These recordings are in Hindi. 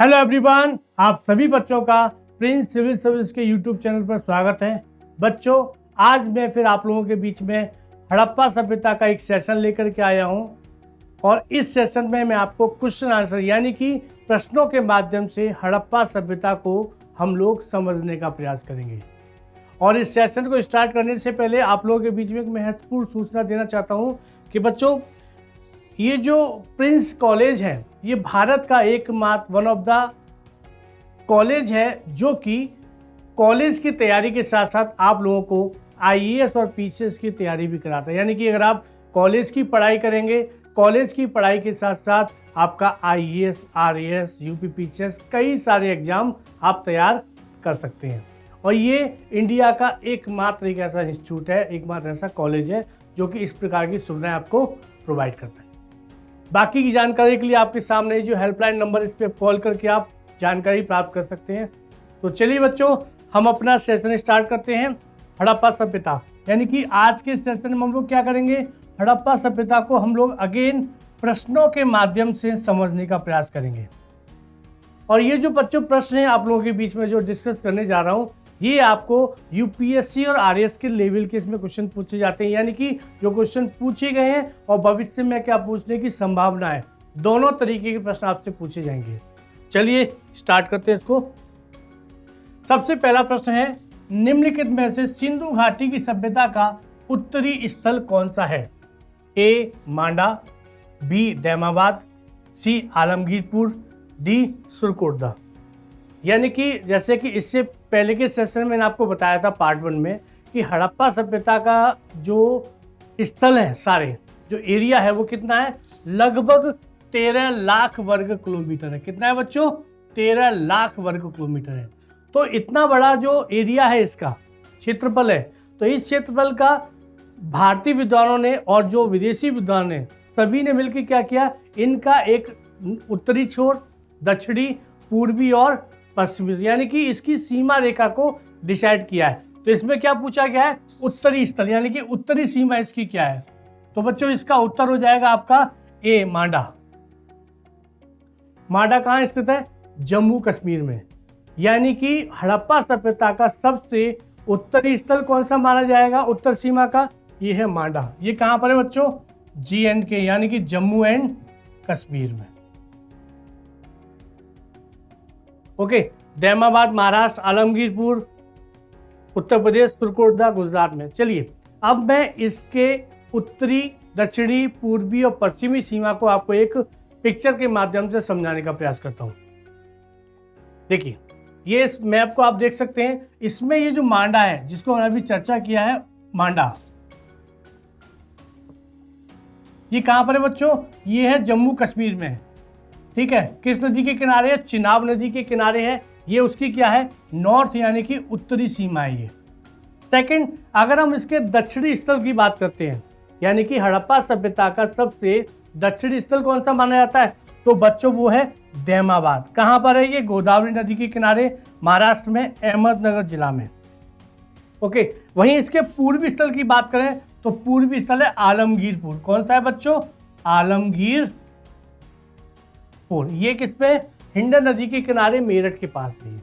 हेलो एवरीवन, आप सभी बच्चों का प्रिंस सिविल सर्विस के यूट्यूब चैनल पर स्वागत है। बच्चों, आज मैं फिर आप लोगों के बीच में हड़प्पा सभ्यता का एक सेशन लेकर के आया हूं और इस सेशन में मैं आपको क्वेश्चन आंसर यानी कि प्रश्नों के माध्यम से हड़प्पा सभ्यता को हम लोग समझने का प्रयास करेंगे। और इस सेशन को स्टार्ट करने से पहले आप लोगों के बीच में एक महत्वपूर्ण सूचना देना चाहता हूँ कि बच्चों, ये जो प्रिंस कॉलेज है ये भारत का एकमात्र वन ऑफ द कॉलेज है जो कि कॉलेज की तैयारी के साथ साथ आप लोगों को आईएएस और पीसीएस की तैयारी भी कराता है। यानी कि अगर आप कॉलेज की पढ़ाई करेंगे, कॉलेज की पढ़ाई के साथ साथ आपका आईएएस, आरएएस, यूपी पीसीएस कई सारे एग्जाम आप तैयार कर सकते हैं। और ये इंडिया का एकमात्र एक ऐसा इंस्टीट्यूट है, एकमात्र ऐसा कॉलेज है जो कि इस प्रकार की सुविधाएं आपको प्रोवाइड करता है। बाकी की जानकारी के लिए आपके सामने जो हेल्पलाइन नंबर, इस पर कॉल करके आप जानकारी प्राप्त कर सकते हैं। तो चलिए बच्चों, हम अपना सेशन स्टार्ट करते हैं। हड़प्पा सभ्यता यानी कि आज के सेशन में हम लोग क्या करेंगे, हड़प्पा सभ्यता को हम लोग अगेन प्रश्नों के माध्यम से समझने का प्रयास करेंगे। और ये जो बच्चों प्रश्न हैं आप लोगों के बीच में जो डिस्कस करने जा रहा हूँ, ये आपको यूपीएससी और आरएएस के लेवल के इसमें क्वेश्चन पूछे जाते हैं। यानी कि जो क्वेश्चन पूछे गए हैं और भविष्य में क्या पूछने की संभावना है, दोनों तरीके के प्रश्न आपसे पूछे जाएंगे। चलिए स्टार्ट करते हैं इसको। सबसे पहला प्रश्न है, निम्नलिखित में से सिंधु घाटी की सभ्यता का उत्तरी स्थल कौन सा है? ए मांडा, बी दैमाबाद, सी आलमगीरपुर, डी सुरकोटदा। यानी कि जैसे कि इससे पहले के सेशन में मैंने आपको बताया था पार्ट 1 में कि हड़प्पा सभ्यता का जो स्थल है, सारे जो एरिया है वो कितना है, लगभग 13 लाख वर्ग किलोमीटर है। कितना है बच्चों? 13 लाख वर्ग किलोमीटर है। तो इतना बड़ा जो एरिया है, इसका क्षेत्रफल है, तो इस क्षेत्रफल का भारतीय विद्वानों ने और जो विदेशी विद्वान ने सभी ने मिलकर क्या किया, इनका एक उत्तरी छोर, दक्षिणी, पूर्वी और पश्चिमी, यानी कि इसकी सीमा रेखा को डिसाइड किया है। तो इसमें क्या पूछा गया है, उत्तरी स्थल, यानी कि उत्तरी सीमा इसकी क्या है। तो बच्चों इसका उत्तर हो जाएगा आपका ए मांडा। मांडा कहाँ स्थित है? जम्मू कश्मीर में। यानी कि हड़प्पा सभ्यता का सबसे उत्तरी स्थल कौन सा माना जाएगा उत्तर सीमा का? ये है मांडा। ये कहां पर है बच्चों? JNK यानी कि जम्मू एंड कश्मीर में। ओके, दैमाबाद महाराष्ट्र, आलमगीरपुर उत्तर प्रदेश, सुरकोटदा गुजरात में। चलिए अब मैं इसके उत्तरी, दक्षिणी, पूर्वी और पश्चिमी सीमा को आपको एक पिक्चर के माध्यम से समझाने का प्रयास करता हूं। देखिए, ये इस मैप को आप देख सकते हैं। इसमें ये जो मांडा है जिसको हमने अभी चर्चा किया है, मांडा, ये कहां पर है बच्चों? ये है जम्मू कश्मीर में। ठीक है, किस नदी के किनारे है? चिनाब नदी के किनारे है। ये उसकी क्या है? नॉर्थ यानी कि उत्तरी सीमा है ये। सेकंड, अगर हम इसके दक्षिणी स्थल की बात करते हैं, यानी कि हड़प्पा सभ्यता का सबसे दक्षिणी स्थल कौन सा माना जाता है, तो बच्चों वो है दैमाबाद। कहां पर है ये? गोदावरी नदी के किनारे, महाराष्ट्र में, अहमदनगर जिला में। ओके, वहीं इसके पूर्वी स्थल की बात करें तो पूर्वी स्थल है आलमगीरपुर। कौन सा है बच्चों? आलमगीरपुर। ये किस पे? हिंडन नदी के किनारे, मेरठ के पास में।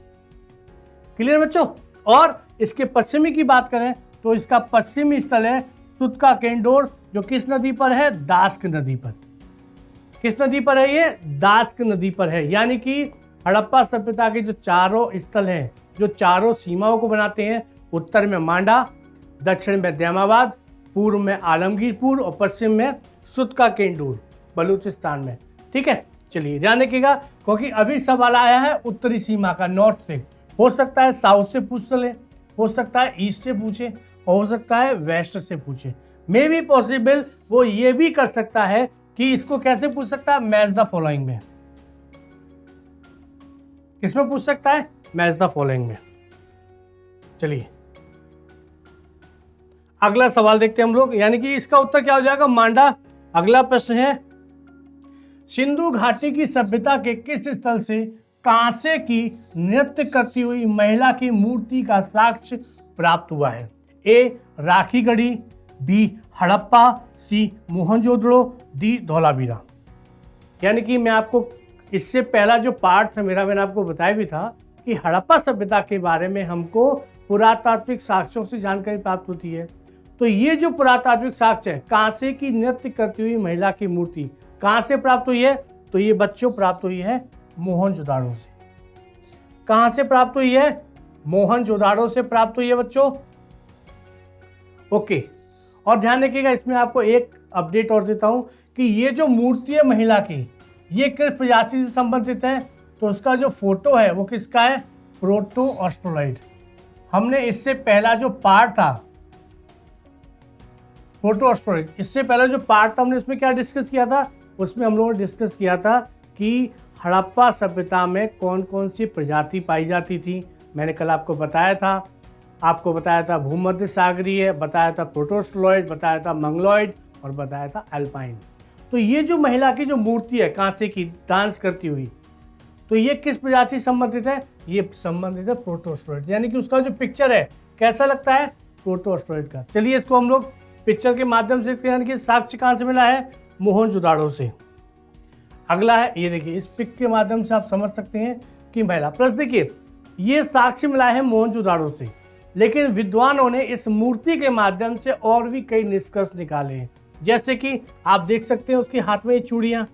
क्लियर बच्चों? और इसके पश्चिमी की बात करें तो इसका पश्चिमी स्थल है सुतका केंडोर, जो किस नदी पर है? दास्क नदी पर। किस नदी पर है ये? दास्क नदी पर है। यानी कि हड़प्पा सभ्यता के जो चारों स्थल हैं, जो चारों सीमाओं को बनाते हैं, उत्तर में मांडा, दक्षिण में दैमाबाद, पूर्व में आलमगीरपुर और पश्चिम में सुतका केंडोर, बलूचिस्तान में। ठीक है, चलिए ध्यान रखिएगा, क्योंकि अभी सवाल आया है उत्तरी सीमा का, नॉर्थ से। हो सकता है साउथ से पूछ ले, हो सकता है ईस्ट से पूछे, हो सकता है वेस्ट से पूछे। मे बी पॉसिबल वो ये भी कर सकता है कि इसको कैसे पूछ सकता है? मैच द फॉलोइंग में। किसमें पूछ सकता है? मैच द फॉलोइंग में। चलिए अगला सवाल देखते हैं हम लोग, यानी कि इसका उत्तर क्या हो जाएगा? मांडा। अगला प्रश्न है, सिंधु घाटी की सभ्यता के किस स्थल से कांसे की नृत्य करती हुई महिला की मूर्ति का साक्ष्य प्राप्त हुआ है? ए राखीगढ़ी, बी हड़प्पा, सी मोहनजोदड़ो, डी धौलावीरा। यानी कि मैं आपको इससे पहला जो पार्ट था मेरा, मैंने आपको बताया भी था कि हड़प्पा सभ्यता के बारे में हमको पुरातात्विक साक्ष्यों से जानकारी प्राप्त होती है। तो ये जो पुरातात्विक साक्ष्य है, कांसे की नृत्य करती हुई महिला की मूर्ति कहाँ से प्राप्त हुई है? तो ये बच्चों प्राप्त हुई है मोहनजोदाड़ो से। कहाँ से प्राप्त हुई है? मोहनजोदाड़ो से प्राप्त हुई है बच्चों। ओके, और ध्यान रखिएगा, इसमें आपको एक अपडेट और देता हूं कि ये जो मूर्ति है महिला की, ये किस प्रजाति से संबंधित है? तो उसका जो फोटो है वो किसका है? प्रोटो ऑस्ट्रोलाइड। हमने इससे पहला जो पार्ट था प्रोटो ऑस्ट्रोलाइड, इससे पहला जो पार्ट था हमने उसमें क्या डिस्कस किया था? उसमें हम लोगों ने डिस्कस किया था कि हड़प्पा सभ्यता में कौन कौन सी प्रजाति पाई जाती थी। मैंने कल आपको बताया था भूमध्य सागरीय, बताया था प्रोटोस्टोलॉइड, बताया था मंगलॉइड और बताया था अल्पाइन। तो ये जो महिला की जो मूर्ति है कांसे की डांस करती हुई, तो ये किस प्रजाति संबंधित है? ये संबंधित है प्रोटोस्टोलॉइड, यानी कि उसका जो पिक्चर है कैसा लगता है? प्रोटोस्टोलॉइड का। चलिए इसको हम लोग पिक्चर के माध्यम से, यानी कि साक्ष्य कहाँ से मिला है? मोहनजोदाड़ो से। अगला है, ये देखिए, इस पिक के माध्यम से आप समझ सकते हैं कि महिला प्लस, देखिए ये साक्ष्य मिला है मोहनजोदाड़ो से, लेकिन विद्वानों ने इस मूर्ति के माध्यम से और भी कई निष्कर्ष निकाले हैं। जैसे कि आप देख सकते हैं उसके हाथ में ये चूड़ियां,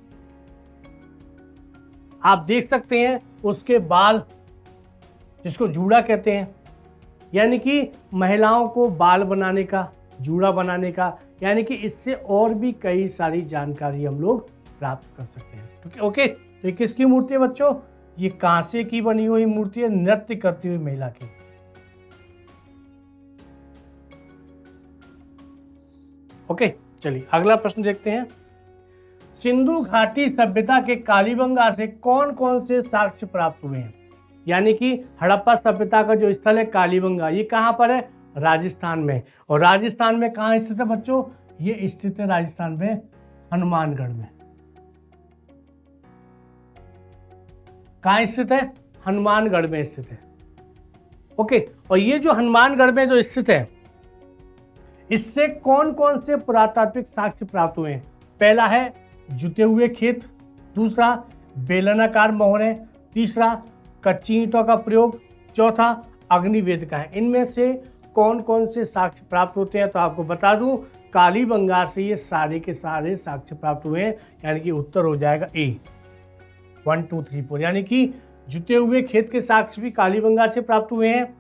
आप देख सकते हैं उसके बाल, जिसको जूड़ा कहते हैं, यानी कि महिलाओं को बाल बनाने का, जूड़ा बनाने का, यानी कि इससे और भी कई सारी जानकारी हम लोग प्राप्त कर सकते हैं। ओके, तो ये किसकी मूर्ति है बच्चों? ये कांसे की बनी हुई मूर्ति है, नृत्य करती हुई महिला की। ओके, चलिए अगला प्रश्न देखते हैं। सिंधु घाटी सभ्यता के कालीबंगा से कौन कौन से साक्ष्य प्राप्त हुए हैं? यानी कि हड़प्पा सभ्यता का जो स्थल है कालीबंगा, ये कहाँ पर है? राजस्थान में। और राजस्थान में कहाँ स्थित है बच्चों? ये स्थित है राजस्थान में हनुमानगढ़ में। कहाँ स्थित है? हनुमानगढ़ में स्थित है। ओके, और ये जो हनुमानगढ़ में जो स्थित है, इससे कौन कौन से पुरातात्विक साक्ष्य प्राप्त हुए हैं? पहला है जुते हुए खेत, दूसरा बेलनाकार मोहरे, तीसरा कच्ची ईंटों का प्रयोग, चौथा अग्निवेदिकाएं। इनमें से कौन कौन से साक्ष्य प्राप्त होते हैं? तो आपको बता दूं, कालीबंगा से ये सारे के सारे साक्ष्य प्राप्त हुए हैं, यानी कि उत्तर हो जाएगा ए, 1 2 3 4। यानी कि जुते हुए खेत के साक्ष्य भी कालीबंगा से प्राप्त हुए हैं,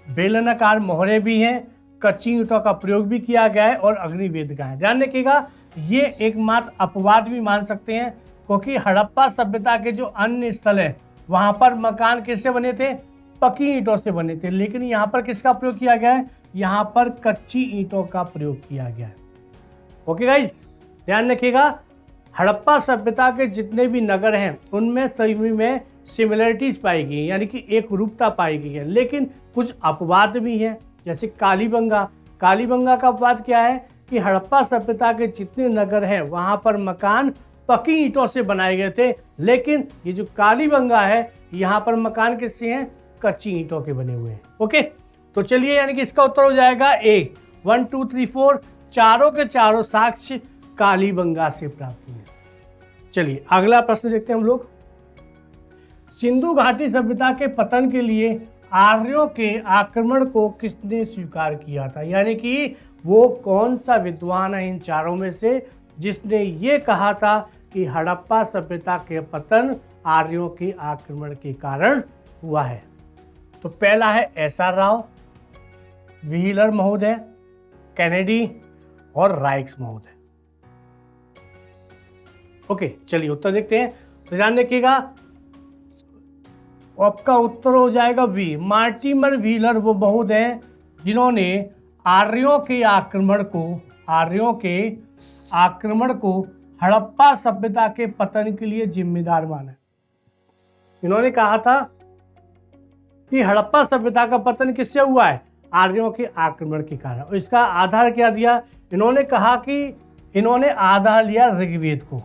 बेलनाकार मोहरे भी हैं, कच्ची ईंटों का प्रयोग भी किया गया है और अग्निवेदिकाएं। ध्यान रखिएगा, ये एकमात्र अपवाद भी मान सकते हैं, क्योंकि हड़प्पा सभ्यता के जो अन्य स्थल है वहां पर मकान किससे बने थे? पक्की ईंटों से बने थे, लेकिन यहाँ पर किसका प्रयोग किया गया है? यहाँ पर कच्ची ईंटों का प्रयोग किया गया है। ओके गाइस, ध्यान रखिएगा, हड़प्पा सभ्यता के जितने भी नगर हैं उनमें सभी में सिमिलरिटीज पाई गई, यानी कि एक रूपता पाई गई है, लेकिन कुछ अपवाद भी हैं। जैसे कालीबंगा का अपवाद क्या है? कि हड़प्पा सभ्यता के जितने नगर हैं वहां पर मकान पक्की ईंटों से बनाए गए थे, लेकिन ये जो कालीबंगा है यहाँ पर मकान किससे हैं? कच्ची ईंटों के बने हुए हैं। ओके, तो चलिए, यानी कि इसका उत्तर हो जाएगा ए, 1 2 3 4, चारों के चारों साक्ष्य कालीबंगा से प्राप्त हुए। चलिए अगला प्रश्न देखते हैं हम लोग। सिंधु घाटी सभ्यता के पतन के लिए आर्यों के आक्रमण को किसने स्वीकार किया था? यानी कि वो कौन सा विद्वान है इन चारों में से जिसने ये कहा था कि हड़प्पा सभ्यता के पतन आर्यों के आक्रमण के कारण हुआ है? तो पहला है एस.आर. राव, व्हीलर महोदय, कैनेडी और राइक्स महोदय। ओके, चलिए उत्तर देखते हैं। तो ध्यान रखिएगा, आपका उत्तर हो जाएगा बी, मार्टिमर व्हीलर वो महोदय जिन्होंने आर्यों के आक्रमण को हड़प्पा सभ्यता के पतन के लिए जिम्मेदार माना। इन्होंने कहा था कि हड़प्पा सभ्यता का पतन किससे हुआ है? आर्यों के आक्रमण के कारण। और इसका आधार क्या दिया? इन्होंने कहा कि इन्होंने आधार लिया ऋग्वेद को।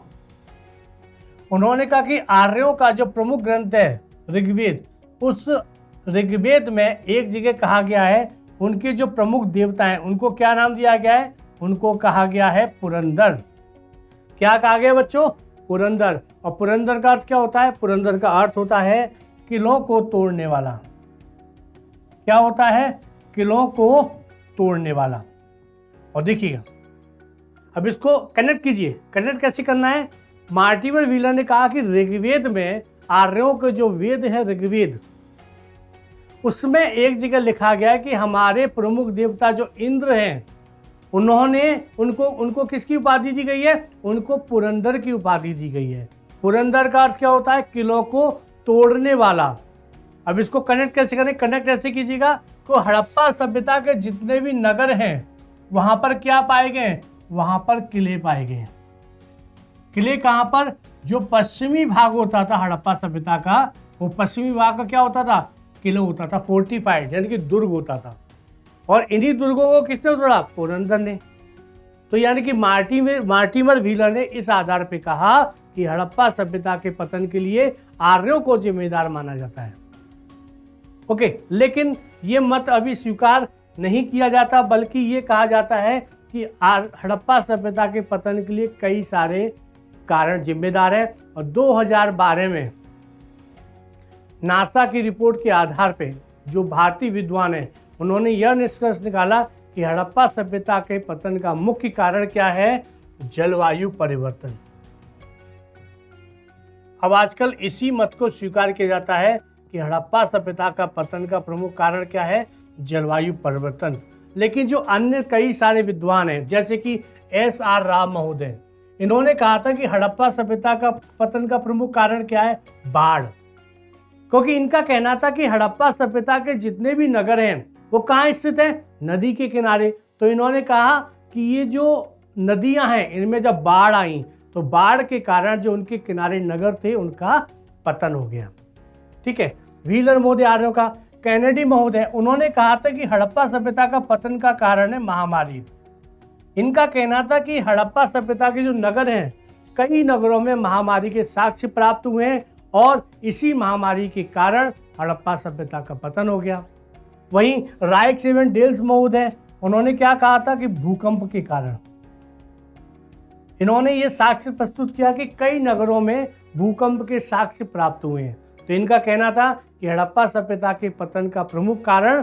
उन्होंने कहा कि आर्यों का जो प्रमुख ग्रंथ है ऋग्वेद, उस ऋग्वेद में एक जगह कहा गया है उनके जो प्रमुख देवता हैं उनको क्या नाम दिया गया है? उनको कहा गया है पुरंदर। क्या कहा गया बच्चों? पुरंदर। और पुरंदर का अर्थ क्या होता है? पुरंदर का अर्थ होता है किलों को तोड़ने वाला। क्या होता है? किलों को तोड़ने वाला। और देखिएगा, अब इसको कनेक्ट कीजिए। कनेक्ट कैसे करना है? मार्टिमर व्हीलर ने कहा कि ऋग्वेद में, आर्यों के जो वेद है ऋग्वेद, उसमें एक जगह लिखा गया है कि हमारे प्रमुख देवता जो इंद्र हैं, उनको किसकी उपाधि दी गई है? उनको पुरंदर की उपाधि दी गई है। पुरंदर का अर्थ क्या होता है? किलों को तोड़ने वाला। अब इसको कनेक्ट कैसे करें? कनेक्ट ऐसे कीजिएगा, तो हड़प्पा सभ्यता के जितने भी नगर हैं वहां पर क्या पाए गए? वहां पर किले पाए गए। किले कहां पर? जो पश्चिमी भाग होता था हड़प्पा सभ्यता का, वो पश्चिमी भाग का क्या होता था? किला होता था, फोर्टिफाइड, यानी कि दुर्ग होता था। और इन्हीं दुर्गों को किसने तोड़ा? पुरंदर ने। तो यानी कि मार्टिमर व्हीलर ने इस आधार पे कहा कि हड़प्पा सभ्यता के पतन के लिए आर्यों को जिम्मेदार माना जाता है। ओके, लेकिन ये मत अभी स्वीकार नहीं किया जाता, बल्कि ये कहा जाता है कि हड़प्पा सभ्यता के पतन के लिए कई सारे कारण जिम्मेदार हैं। और 2012 में नासा की रिपोर्ट के आधार पे जो भारतीय विद्वान हैं, उन्होंने यह निष्कर्ष निकाला कि हड़प्पा सभ्यता के पतन का मुख्य कारण क्या है? जलवायु परिवर्तन। अब आजकल इसी मत को स्वीकार किया जाता है कि हड़प्पा सभ्यता का पतन का प्रमुख कारण क्या है? जलवायु परिवर्तन। लेकिन जो अन्य कई सारे विद्वान हैं, जैसे कि SR राव महोदय, इन्होंने कहा था कि हड़प्पा सभ्यता का पतन का प्रमुख कारण क्या है? बाढ़। क्योंकि इनका कहना था कि हड़प्पा सभ्यता के जितने भी नगर हैं वो कहाँ स्थित हैं? नदी के किनारे। तो इन्होंने कहा कि ये जो नदियां हैं, इनमें जब बाढ़ आई तो बाढ़ के कारण जो उनके किनारे नगर थे उनका पतन हो गया। ठीक है। व्हीलर महोदय आर्यों का। कैनेडी महोदय, उन्होंने कहा था कि हड़प्पा सभ्यता का पतन का कारण है महामारी। इनका कहना था कि हड़प्पा सभ्यता के जो नगर हैं, कई नगरों में महामारी के साक्ष्य प्राप्त हुए हैं और इसी महामारी के कारण हड़प्पा सभ्यता का पतन हो गया। वहीं राइक्स महोदय, उन्होंने क्या कहा था कि भूकंप के कारण। इन्होंने ये साक्ष्य प्रस्तुत किया कि कई नगरों में भूकंप के साक्ष्य प्राप्त हुए हैं। तो इनका कहना था कि हड़प्पा सभ्यता के पतन का प्रमुख कारण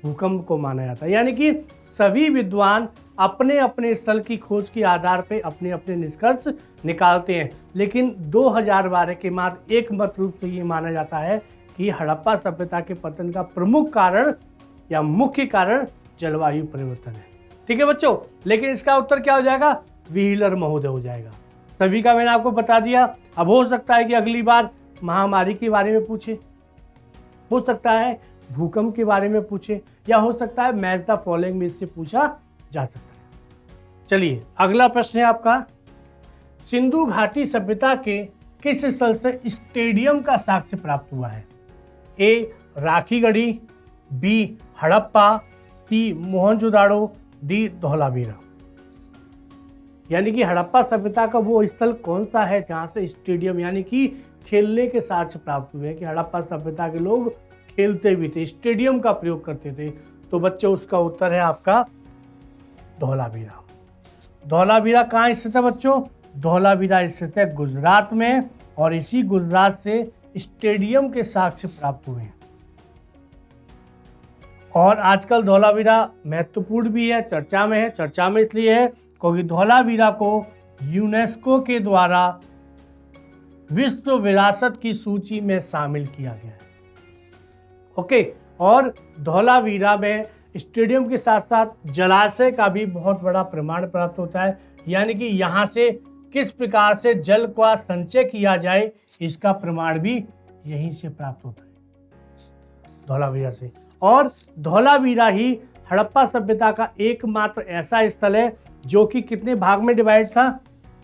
भूकंप को माना जाता है। यानी कि सभी विद्वान अपने अपने स्थल की खोज के आधार पर अपने अपने निष्कर्ष निकालते हैं, लेकिन 2012 के बाद एक मत रूप से ये माना जाता है कि हड़प्पा सभ्यता के पतन का प्रमुख कारण या मुख्य कारण जलवायु परिवर्तन है। ठीक है बच्चों, लेकिन इसका उत्तर क्या हो जाएगा? व्हीलर महोदय हो जाएगा। सभी का मैंने आपको बता दिया। अब हो सकता है कि अगली बार महामारी के बारे में पूछे, हो सकता है भूकंप के बारे में पूछे, या हो सकता है मैच द फॉलोइंग में इससे पूछा जा सकता है। चलिए अगला प्रश्न है आपका, सिंधु घाटी सभ्यता के किस स्थल से स्टेडियम का साक्ष्य प्राप्त हुआ है? ए राखीगढ़ी, बी हड़प्पा, सी मोहनजोदाड़ो, डी धौलावीरा। यानी कि हड़प्पा सभ्यता का वो स्थल कौन सा है जहां से स्टेडियम यानी कि खेलने के साक्ष्य प्राप्त हुए हैं कि हड़प्पा सभ्यता के लोग खेलते भी थे, स्टेडियम का प्रयोग करते थे? तो बच्चों उसका उत्तर है आपका धौलावीरा। धौलावीरा कहाँ स्थित है बच्चों? धौलावीरा स्थित है गुजरात में, और इसी गुजरात से स्टेडियम के साक्ष्य प्राप्त हुए हैं। और आजकल धौलावीरा महत्वपूर्ण भी है, चर्चा में है। चर्चा में इसलिए है क्योंकि धौलावीरा को यूनेस्को के द्वारा विश्व विरासत की सूची में शामिल किया गया है। ओके, और धौलावीरा में स्टेडियम के साथ साथ जलाशय का भी बहुत बड़ा प्रमाण प्राप्त होता है। यानी कि यहाँ से किस प्रकार से जल का संचय किया जाए, इसका प्रमाण भी यहीं से प्राप्त होता है, धौलावीरा से। और धौलावीरा ही हड़प्पा सभ्यता का एकमात्र ऐसा स्थल है जो कि कितने भाग में डिवाइड था?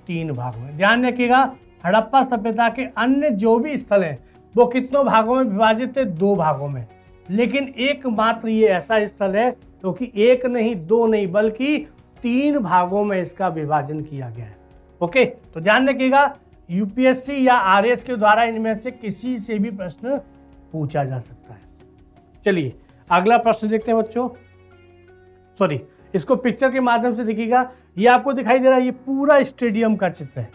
3 भाग में। ध्यान रखिएगा, हड़प्पा सभ्यता के अन्य जो भी स्थल हैं वो कितनों भागों में विभाजित थे? 2 भागों में। लेकिन एकमात्र ये ऐसा स्थल है जो कि 1 नहीं, 2 नहीं, बल्कि 3 भागों में इसका विभाजन किया गया है। ओके, तो ध्यान रखिएगा, यूपीएससी या आरएस के द्वारा इनमें से किसी से भी प्रश्न पूछा जा सकता है। चलिए अगला प्रश्न देखते हैं बच्चों। सॉरी, इसको पिक्चर के माध्यम से देखिएगा। ये आपको दिखाई दे रहा है, ये पूरा स्टेडियम का चित्र है।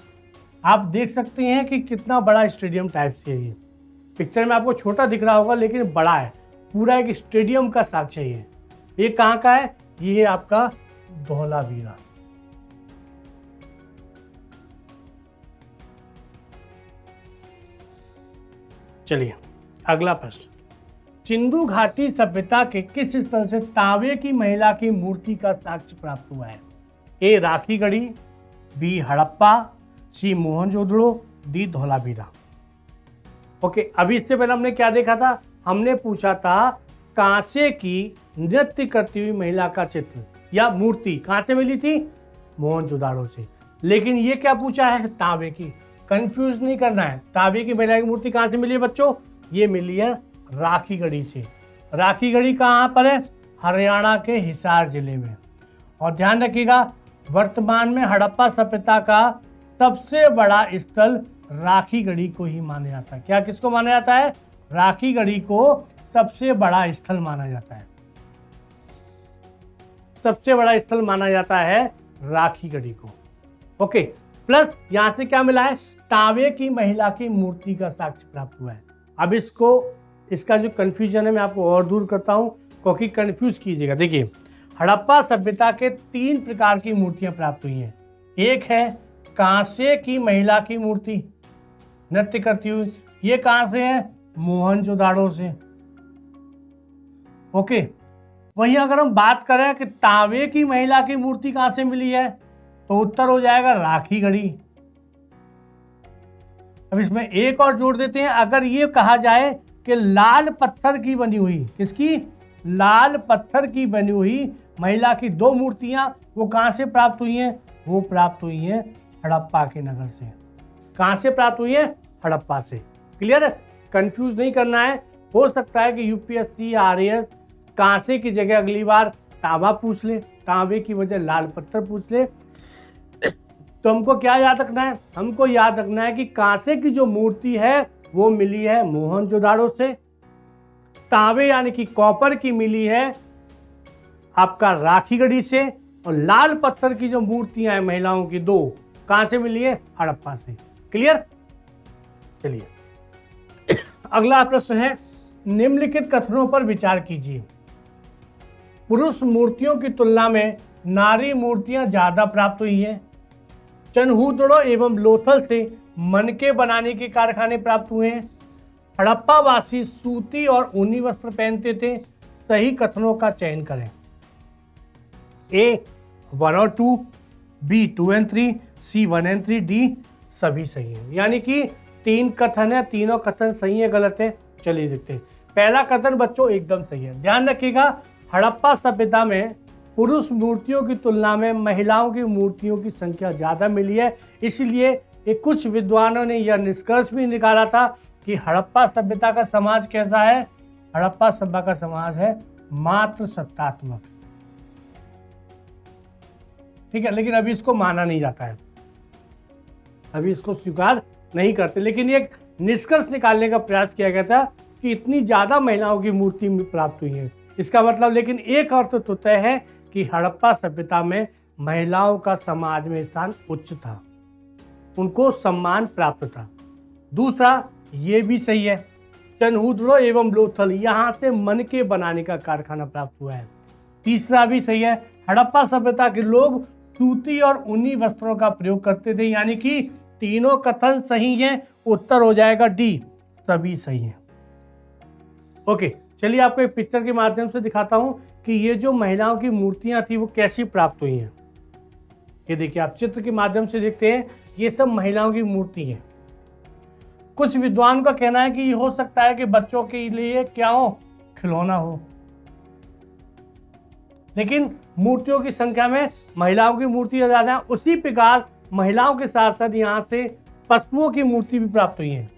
आप देख सकते हैं कि कितना बड़ा स्टेडियम टाइप से है ये। पिक्चर में आपको छोटा दिख रहा होगा लेकिन बड़ा है, पूरा एक स्टेडियम का साक्ष्य है ये कहाँ का है? ये है आपका धौलावीरा। चलिए अगला प्रश्न, सिंधु घाटी सभ्यता के किस स्थल से तांबे की महिला की मूर्ति का साक्ष्य प्राप्त हुआ है? ए राखीगढ़ी, बी हड़प्पा, सी मोहनजोदड़ो, डी धौलावीरा। ओके, अभी इससे पहले हमने क्या देखा था? हमने पूछा था कांसे की नृत्य करती हुई महिला का चित्र या मूर्ति कहां से मिली थी? मोहनजोदाड़ो से। लेकिन ये क्या पूछा है? तांबे की। कंफ्यूज नहीं करना है। तांबे की महिला की मूर्ति कहां से मिली है बच्चों? ये मिली है राखीगढ़ी से। राखीगढ़ी कहां पर है? हरियाणा के हिसार जिले में। और ध्यान रखिएगा, वर्तमान में हड़प्पा सभ्यता का सबसे बड़ा स्थल राखीगढ़ी को ही माना जाता है। क्या किसको माना जाता है? राखीगढ़ी को सबसे बड़ा स्थल माना जाता है। सबसे बड़ा स्थल माना जाता है राखीगढ़ी को। ओके, प्लस यहां से क्या मिला है? तांबे की महिला की मूर्ति का साक्ष्य प्राप्त हुआ है। अब इसका जो कंफ्यूजन है मैं आपको और दूर करता हूं, क्योंकि कंफ्यूज कीजिएगा। देखिए, हड़प्पा सभ्यता के 3 प्रकार की मूर्तियां प्राप्त हुई हैं। एक है कांसे की महिला की मूर्ति नृत्य करती हुई, ये कहां से है? मोहनजोदाड़ो से। ओके, वहीं अगर हम बात करें कि तांबे की महिला की मूर्ति कहां से मिली है, तो उत्तर हो जाएगा राखीगढ़ी। अब इसमें एक और जोड़ देते हैं, अगर ये कहा जाए कि लाल पत्थर की बनी हुई, किसकी? लाल पत्थर की बनी हुई महिला की 2 मूर्तियां, वो कहां से प्राप्त हुई हैं? वो प्राप्त हुई हैं हड़प्पा के नगर से। कहां से प्राप्त हुई है? हड़प्पा से। क्लियर है? कंफ्यूज नहीं करना है। हो सकता है कि यूपीएससी आरएएस कांसे की जगह अगली बार तांबा पूछ ले, तांबे की वजह लाल पत्थर पूछ ले। तो हमको क्या याद रखना है? हमको याद रखना है कि कांसे की जो मूर्ति है वो मिली है मोहनजोदाड़ो से, तांबे यानी कि कॉपर की मिली है आपका राखीगढ़ी से, और लाल पत्थर की जो मूर्तियां हैं महिलाओं की 2 कहां से मिली है? हड़प्पा से। क्लियर? चलिए अगला प्रश्न है, निम्नलिखित कथनों पर विचार कीजिए। पुरुष मूर्तियों की तुलना में नारी मूर्तियां ज्यादा प्राप्त हुई हैं। चनहूदड़ो एवं लोथल से मनके बनाने के कारखाने प्राप्त हुए हैं। हड़प्पा वासी सूती और ऊनी वस्त्र पहनते थे। सही कथनों का चयन करें। ए 1 और 2, बी 2 और 3, सी 1 और 3, डी सभी सही है। यानी कि 3 कथन है, तीनों कथन सही है गलत है? चलिए देखते हैं। पहला कथन बच्चों एकदम सही है। ध्यान रखिएगा, हड़प्पा सभ्यता में पुरुष मूर्तियों की तुलना में महिलाओं की मूर्तियों की संख्या ज्यादा मिली है। इसलिए कुछ विद्वानों ने यह निष्कर्ष भी निकाला था कि हड़प्पा सभ्यता का समाज कैसा है? हड़प्पा सभ्यता का समाज है मात्र सत्तात्मक। ठीक है, लेकिन अभी इसको माना नहीं जाता है, अभी इसको स्वीकार नहीं करते। लेकिन एक निष्कर्ष निकालने का प्रयास किया गया था कि इतनी ज्यादा महिलाओं की मूर्ति प्राप्त हुई है। इसका मतलब, लेकिन एक अर्थ तो तय है कि हड़प्पा सभ्यता में महिलाओं का समाज में स्थान उच्च था, उनको सम्मान प्राप्त था। दूसरा ये भी सही है, चनहूदड़ो एवं लोथल यहाँ से मनके बनाने का कारखाना प्राप्त हुआ है। तीसरा भी सही है, हड़प्पा सभ्यता के लोग सूती और ऊनी वस्त्रों का प्रयोग करते थे। यानी कि तीनों कथन सही हैं। उत्तर हो जाएगा डी, सभी सही हैं। ओके, चलिए आपको एक पिक्चर के माध्यम से दिखाता हूं कि ये जो महिलाओं की मूर्तियां थी वो कैसी प्राप्त हुई हैं। ये देखिए, आप चित्र के माध्यम से देखते हैं, ये सब महिलाओं की मूर्ति है। कुछ विद्वान का कहना है कि ये हो सकता है कि बच्चों के लिए क्या हो? खिलौना हो। लेकिन मूर्तियों की संख्या में महिलाओं की मूर्तियां ज्यादा है। उसी प्रकार महिलाओं के साथ साथ यहाँ से पशुओं की मूर्ति भी प्राप्त हुई है।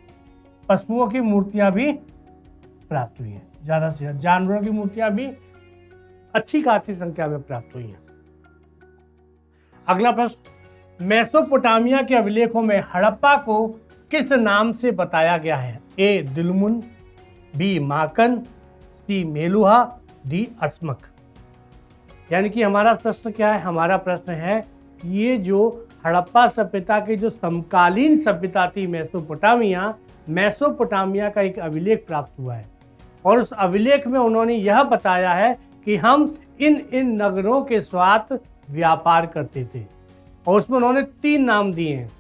पशुओं की मूर्तियां भी प्राप्त हुई है, ज्यादा से ज्यादा जानवरों की मूर्तियां भी अच्छी खासी संख्या में प्राप्त हुई हैं। अगला प्रश्न, मेसोपोटामिया के अभिलेखों में हड़प्पा को किस नाम से बताया गया है? ए दिलमुन, बी माकन, सी मेलुहा, डी अस्मक। यानी कि हमारा प्रश्न क्या है? हमारा प्रश्न है ये जो हड़प्पा सभ्यता की जो समकालीन सभ्यता थी मेसोपोटामिया का एक अभिलेख प्राप्त हुआ है और उस अभिलेख में उन्होंने यह बताया है कि हम इन नगरों के साथ व्यापार करते थे और उसमें उन्होंने 3 नाम दिए हैं।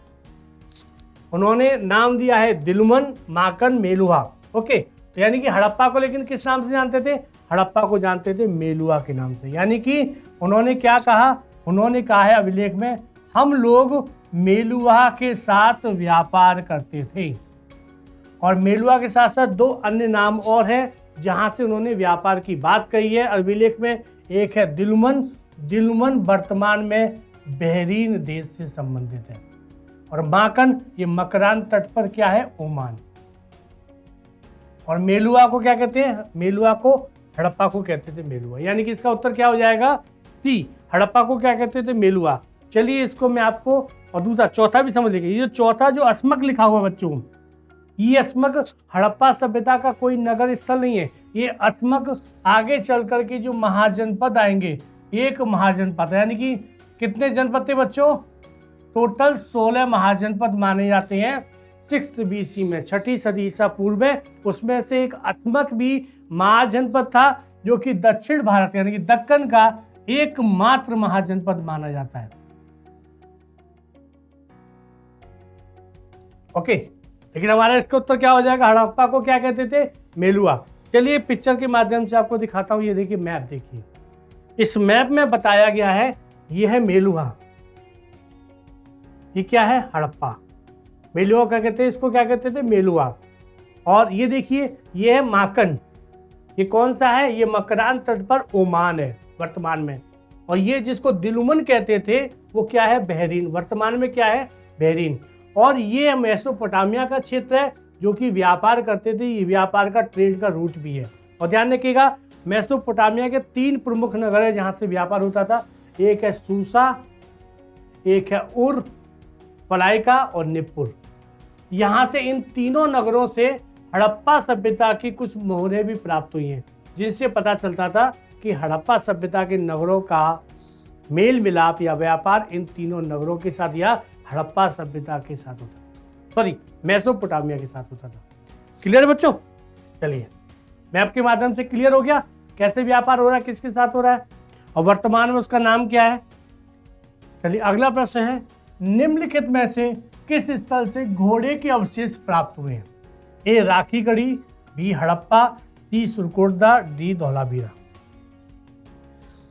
उन्होंने नाम दिया है दिलमन, माकन, मेलुहा। ओके, तो यानी कि हड़प्पा को लेकिन किस नाम से जानते थे? हड़प्पा को जानते थे मेलुहा के नाम से। यानी कि उन्होंने क्या कहा? उन्होंने कहा है अभिलेख में, हम लोग मेलुहा के साथ व्यापार करते थे। और मेलुहा के साथ साथ 2 अन्य नाम और हैं जहां से उन्होंने व्यापार की बात कही है अभिलेख में। एक है दिलमन। दिलमन वर्तमान में बहरीन देश से संबंधित है। और माकन, ये मकरान तट पर क्या है? ओमान। और मेलुहा को क्या कहते हैं? मेलुहा को हड़प्पा को कहते थे मेलुहा। यानी कि इसका उत्तर क्या हो जाएगा? सी। हड़प्पा को क्या कहते थे? मेलुहा। चलिए इसको मैं आपको, और दूसरा चौथा भी समझ लीजिए। ये जो चौथा जो अस्मक लिखा हुआ बच्चों, ये अस्मक हड़प्पा सभ्यता का कोई नगर स्थल नहीं है। ये अस्मक आगे चल करके जो महाजनपद आएंगे, एक महाजनपद, यानी कि कितने जनपद थे बच्चों? टोटल 16 महाजनपद माने जाते हैं 6th BC में, 6ठी सदी ईसा पूर्व में। उसमें से एक अस्मक भी महाजनपद था जो कि दक्षिण भारत यानी कि दक्कन का एकमात्र महाजनपद माना जाता है। ओके, लेकिन हमारा इसका उत्तर क्या हो जाएगा? हड़प्पा को क्या कहते थे? मेलुहा। चलिए पिक्चर के माध्यम से आपको दिखाता हूं। ये देखिए मैप, देखिए इस मैप में बताया गया है, ये है मेलुहा, ये क्या है? हड़प्पा। मेलुहा क्या कहते हैं? इसको क्या कहते थे? मेलुहा। और ये देखिए, ये है माकन। ये कौन सा है? ये मकरान तट पर ओमान है वर्तमान में। और ये जिसको दिलुमन कहते थे वो क्या है? बहरीन। वर्तमान में क्या है? बहरीन। और ये मेसोपोटामिया का क्षेत्र है जो कि व्यापार करते थे। ये व्यापार का ट्रेड का रूट भी है। और ध्यान रखिएगा, मेसोपोटामिया के 3 प्रमुख नगर है जहां से व्यापार होता था। एक है सूसा, एक है उर, पलाइका और निप्पुर। यहाँ से इन तीनों नगरों से हड़प्पा सभ्यता की कुछ मोहरें भी प्राप्त हुई हैं, जिनसे पता चलता था कि हड़प्पा सभ्यता के नगरों का मेल मिलाप या व्यापार इन तीनों नगरों के साथ या हड़प्पा सभ्यता के साथ होता था, सॉरी मेसोपोटामिया के साथ होता था। क्लियर बच्चों? चलिए मैप के माध्यम से क्लियर हो गया कैसे व्यापार हो रहा है, किसके साथ हो रहा है और वर्तमान में उसका नाम क्या है। चलिए अगला प्रश्न है, निम्नलिखित में से किस स्थल से घोड़े के अवशेष प्राप्त हुए हैं? ए राखीगढ़ी, बी हड़प्पा, सी सुरकोटदा, डी धौलावीरा।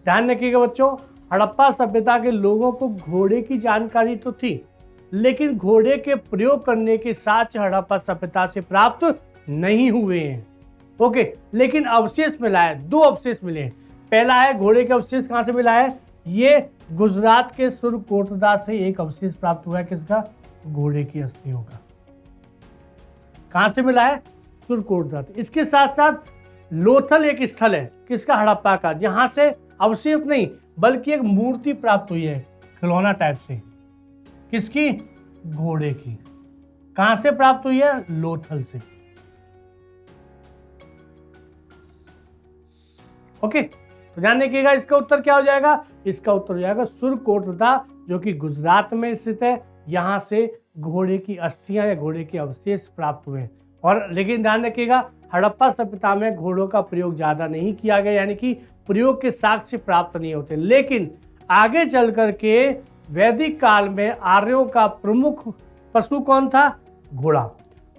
ध्यान रखिएगा बच्चों, हड़प्पा सभ्यता के लोगों को घोड़े की जानकारी तो थी, लेकिन घोड़े के प्रयोग करने के साक्ष्य हड़प्पा सभ्यता से प्राप्त नहीं हुए हैं। ओके, लेकिन अवशेष मिला है, 2 अवशेष मिले हैं। पहला है घोड़े के अवशेष कहां से मिला है? ये गुजरात के सुरकोटदा से एक अवशेष प्राप्त हुआ है। किसका? घोड़े की अस्थियों का। कहां से मिला है? सुरकोटदा। इसके साथ साथ लोथल एक स्थल है, किसका? हड़प्पा का, जहां से अवशेष नहीं बल्कि एक मूर्ति प्राप्त हुई है खिलौना टाइप से। किसकी? घोड़े की। कहां से प्राप्त हुई है? लोथल से। ओके, तो ध्यान रखिएगा इसका उत्तर क्या हो जाएगा? इसका उत्तर हो जाएगा सुरकोटदा, जो कि गुजरात में स्थित है। यहां से घोड़े की अस्थियां या घोड़े के अवशेष प्राप्त हुए। और लेकिन ध्यान रखिएगा, हड़प्पा सभ्यता में घोड़ों का प्रयोग ज्यादा नहीं किया गया, यानी कि प्रयोग के साक्ष्य प्राप्त नहीं होते। लेकिन आगे चल करके वैदिक काल में आर्यों का प्रमुख पशु कौन था? घोड़ा।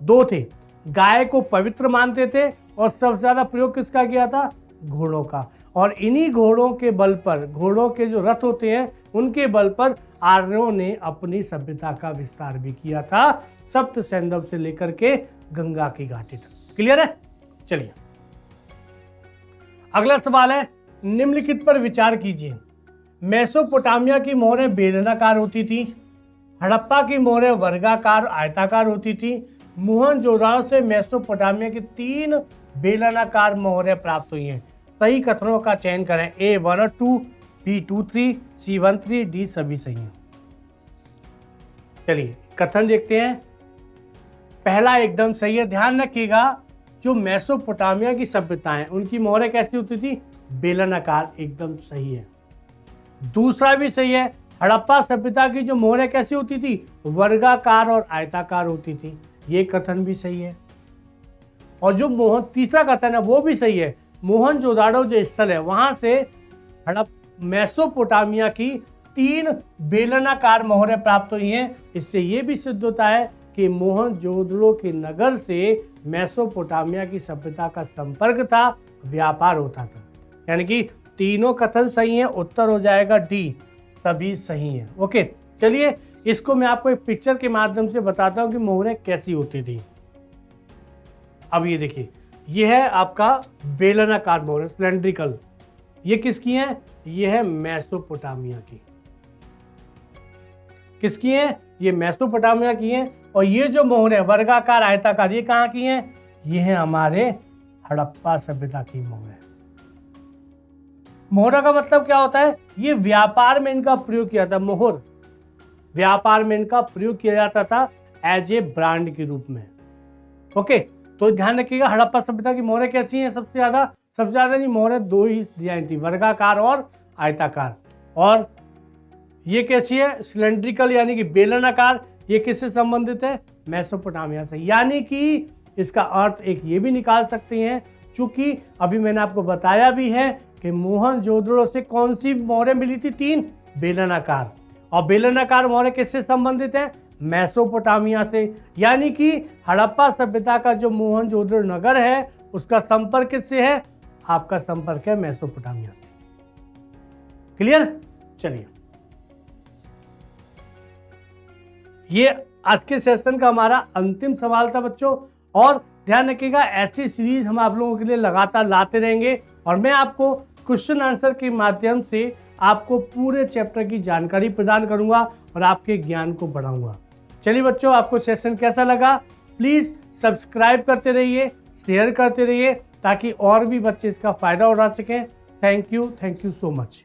2 थे, गाय को पवित्र मानते थे और सबसे ज्यादा प्रयोग किसका किया था? घोड़ों का। और इन्हीं घोड़ों के बल पर, घोड़ों के जो रथ होते हैं उनके बल पर आर्यों ने अपनी सभ्यता का विस्तार भी किया था, सप्त सैंधव से लेकर के गंगा की घाटी तक। क्लियर है? चलिए अगला सवाल है, निम्नलिखित पर विचार कीजिए। मेसोपोटामिया की मोहरें बेलनाकार होती थी, हड़प्पा की मोहरें वर्गाकार आयताकार होती थी। मोहनजोदड़ो से मेसोपोटामिया की 3 बेलनाकार मोहरें प्राप्त हुई हैं। सही कथनों का चयन करें। ए 1 और 2, बी 2 3, सी 1 3, डी सभी सही हैं। चलिए कथन देखते हैं। पहला एकदम सही है। ध्यान रखिएगा, जो मेसोपोटामिया की सभ्यताएं उनकी मोहरें कैसी होती थी? बेलनाकार। एकदम सही है। दूसरा भी सही है, हड़प्पा सभ्यता की जो मोहरें कैसी होती थी, वर्गाकार और आयताकार होती थी। ये कथन भी सही है। और तीसरा कथन है वो भी सही है। मोहनजोदाड़ो जो स्थल है वहां से मेसोपोटामिया की 3 बेलनाकार मोहरें प्राप्त हुई हैं। इससे यह भी सिद्ध होता है कि मोहनजोदड़ो के नगर से मेसोपोटामिया की सभ्यता का संपर्क था, व्यापार होता था। यानी कि तीनों कथन सही हैं, उत्तर हो जाएगा डी, सभी सही हैं। ओके, चलिए इसको मैं आपको एक पिक्चर के माध्यम से बताता हूं कि मोहरें कैसी होती थी। अब ये देखिए, ये है आपका बेलनाकार मोहर, सिलेंड्रिकल। ये किसकी है? ये है मेसोपोटामिया की। किसकी है? ये मेसोपोटामिया की है। और ये जो मोहर है वर्गाकार आयताकार, ये कहाँ की है? ये है हमारे हड़प्पा सभ्यता की मोहर है। मोहरा का मतलब क्या होता है? ये व्यापार में इनका प्रयोग किया था। मोहर व्यापार में इनका प्रयोग किया जाता था एज ए ब्रांड के रूप में। ओके, तो ध्यान रखिएगा, हड़प्पा सभ्यता की मोहरें कैसी हैं? सबसे ज्यादा नहीं, मोहरें 2 ही डिजाइन थी, वर्गाकार और आयताकार। और ये कैसी है? सिलेंड्रिकल यानी कि बेलनाकार। ये किससे संबंधित है? मेसोपोटामिया से। यानी कि इसका अर्थ एक ये भी निकाल सकते हैं, चूंकि अभी मैंने आपको बताया भी है कि मोहनजोदड़ो से कौन सी मोहरें मिली थी? 3 बेलनाकार। और बेलनाकार मोहरें किससे संबंधित है? मेसोपोटामिया से। यानी कि हड़प्पा सभ्यता का जो मोहनजोदड़ो नगर है उसका संपर्क किससे है? आपका संपर्क है मेसोपोटामिया से। क्लियर? चलिए, ये आज के सेशन का हमारा अंतिम सवाल था बच्चों। और ध्यान रखिएगा, ऐसी सीरीज हम आप लोगों के लिए लगातार लाते रहेंगे और मैं आपको क्वेश्चन आंसर के माध्यम से आपको पूरे चैप्टर की जानकारी प्रदान करूंगा और आपके ज्ञान को बढ़ाऊंगा। चलिए बच्चों, आपको सेशन कैसा लगा? प्लीज सब्सक्राइब करते रहिए, शेयर करते रहिए ताकि और भी बच्चे इसका फायदा उठा सकें। Thank you so much.